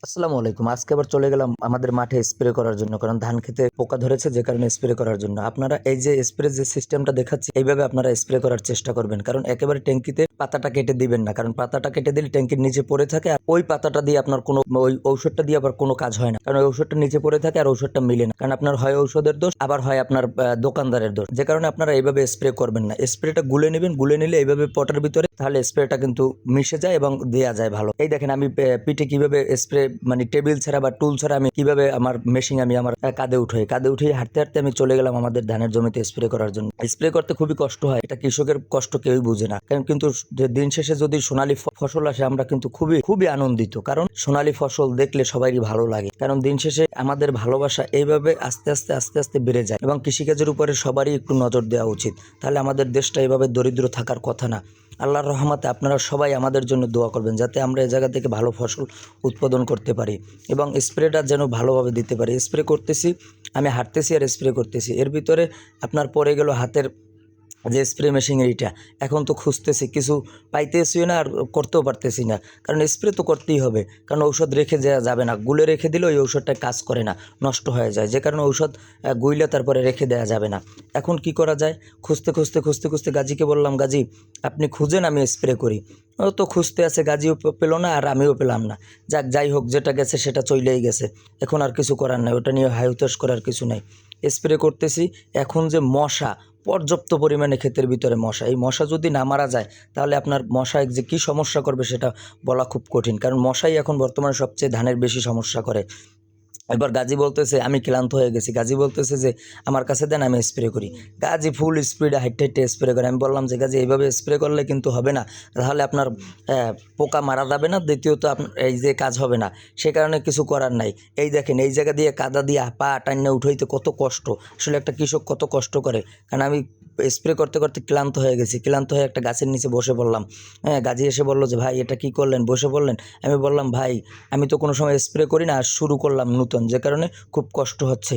আসসালামু আলাইকুম। আজকে আবার চলে গেলাম আমাদের মাঠে স্প্রে করার জন্য। কারণ ধান খেতে পোকা ধরেছে, যে কারণে স্প্রে করার জন্য। আপনারা এই যে স্প্রে যে সিস্টেমটা দেখাচ্ছি, এইভাবে আপনারা স্প্রে করার চেষ্টা করবেন। কারণ একেবারে ট্যাঙ্কিতে পাতাটা কেটে দিবেন না। কারণ পাতাটা কেটে দিলে ট্যাঙ্কির নিচে পড়ে থাকে, আর ওই পাতাটা দিয়ে আপনার কোনো ওই ঔষধটা দিয়ে আবার কোনো কাজ হয় না। কারণ ওই ঔষধটা নিচে পড়ে থাকে আর ঔষধটা মিলে না। কারণ আপনার হয় ঔষধের দোষ, আবার হয় আপনার দোকানদারের দোষ। যে কারণে আপনারা এইভাবে স্প্রে করবেন না। স্প্রেটা গুলে নেবেন, গুলে নিলে এইভাবে পটের ভিতরে, তাহলে স্প্রেটা কিন্তু মিশে যায় এবং দেয়া যায় ভালো। এই দেখেন আমি পিঠে কিভাবে স্প্রে, মানে টেবিল ছাড়া বা টুল ছাড়া আমি কিভাবে আমার মেশিন আমি আমার কাঁধে উঠে হাঁটতে হাঁটতে আমি চলে গেলাম আমাদের ধানের জমিতে স্প্রে করার জন্য। স্প্রে করতে খুবই কষ্ট হয়, এটা কৃষকের কষ্ট কেউই বুঝে না। কারণ কিন্তু দিন শেষে যদি সোনালী ফসল আসে, আমরা কিন্তু খুবই খুবই আনন্দিত। কারণ সোনালী ফসল দেখলে সবারই ভালো লাগে। কারণ দিন শেষে আমাদের ভালোবাসা এইভাবে আস্তে আস্তে আস্তে আস্তে বেড়ে যায় এবং কৃষিকাজের উপরে সবারই একটু নজর দেওয়া উচিত। তাহলে আমাদের দেশটা এইভাবে দরিদ্র থাকার কথা না। আল্লাহর রহমতে আপনারা সবাই আমাদের জন্য দোয়া করবেন, যাতে আমরা এই জায়গা থেকে ভালো ফসল উৎপাদন করতে পারি এবং স্প্রেটা যেন ভালোভাবে দিতে পারি। স্প্রে করতেছি, আমি হাঁটতেছি আর স্প্রে করতেছি, এর ভিতরে আপনার পড়ে গেল হাতের যে স্প্রে মেশিনের এইটা। এখন তো খুঁজতেছি, কিছু পাইতেছিও না আর করতেও পারতেছি না। কারণ স্প্রে তো করতেই হবে, কারণ ঔষধ রেখে দেওয়া যাবে না। গুলে রেখে দিলে ওই ঔষধটা কাজ করে না, নষ্ট হয়ে যায়। যে কারণে ঔষধ গুইলে তারপরে রেখে দেওয়া যাবে না। এখন কি করা যায়? খুঁজতে গাজীকে বললাম, গাজী আপনি খুঁজেন, আমি স্প্রে করি। ও তো খুঁজতে আছে, গাজীও পেল না আর আমিও পেলাম না। যাই হোক, যেটা গেছে সেটা চলেই গেছে। এখন আর কিছু করার নাই, ওটা নিয়ে হাই হুতাশ করার কিছু নাই। স্প্রে করতেছি। এখন যে মশা, পর্যাপ্ত পরিমাণে ক্ষেতের ভিতরে মশা, এই মশা যদি না মারা যায়, তাহলে আপনার মশায় যে কী সমস্যা করবে সেটা বলা খুব কঠিন। কারণ মশাই এখন বর্তমানে সবচেয়ে ধানের বেশি সমস্যা করে। এবার গাজী বলতেছে আমি ক্লান্ত হয়ে গেছি। গাজী বলতেছে যে আমার কাছে দেন, আমি স্প্রে করি। গাজী ফুল স্পিডে হাইটে হাইটে স্প্রে করে। আমি বললাম যে গাজী এইভাবে স্প্রে করলে কিন্তু হবে না, তাহলে আপনার পোকা মারা যাবে না, দ্বিতীয়ত আপনার এই যে কাজ হবে না। সে কারণে কিছু করার নাই। এই দেখেন, এই জায়গা দিয়ে কাদা দিয়ে পা টান্না উঠাইতে কত কষ্ট। আসলে একটা কৃষক কত কষ্ট করে। কারণ আমি স্প্রে করতে করতে ক্লান্ত হয়ে গেছি। ক্লান্ত হয়ে একটা গাছের নিচে বসে পড়লাম। গাজী এসে বললো যে ভাই এটা কী করলেন, বসে পড়লেন। আমি বললাম ভাই আমি তো কোনো সময় স্প্রে করি না, আর শুরু করলাম নতুন, যে কারণে খুব কষ্ট হচ্ছে।